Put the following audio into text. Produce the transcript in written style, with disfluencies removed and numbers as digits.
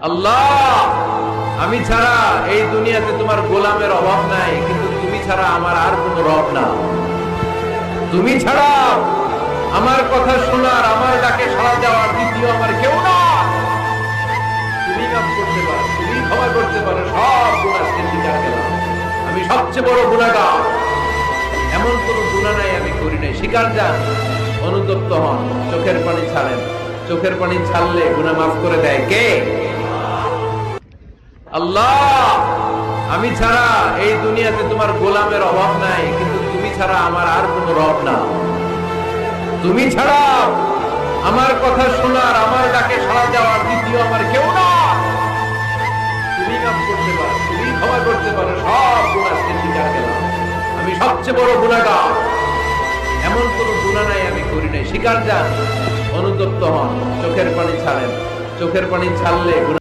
আল্লাহ, আমি ছাড়া এই দুনিয়াতে তোমার গোলামের অভাব নাই, কিন্তু তুমি ছাড়া আমার আর কোনো রব না। তুমি ছাড়া আমার কথা শোনার, আমার ডাকে সাড়া দেওয়ার দ্বিতীয় আমার কেউ না। তুমি মাফ করতে পারো, তুমি ক্ষমা করতে পারো, সব গুনাহ স্বীকার করলাম। আমি সবচেয়ে বড় গুনাহগার, এমন কোনো গুনাহ নাই আমি করি নাই। স্বীকার যান, অনুতপ্ত হন, চোখের পানি ছাড়েন। চোখের পানি ছাড়লে গুনাহ মাফ করে দেয় কে? আল্লাহ, আমি ছাড়া এই দুনিয়াতে তোমার গোলামের অভাব নাই, কিন্তু তুমি ছাড়া আমার আর কোনো রব না। তুমি ছাড়া আমার কথা শোনার, আমার ডাকে সাড়া দেওয়ার দ্বিতীয় আমার কেউ না। তুমি মাফ করতে পারো, তুমি ক্ষমা করতে পারো, সব গুনাহ স্বীকার করলাম। আমি সবচেয়ে বড় গুনাহগার, এমন কোনো গুনাহ নাই আমি করি নাই। স্বীকার যান, অনুতপ্ত হন, চোখের পানি ছাড়েন। চোখের পানি ছাড়লে গুনাহ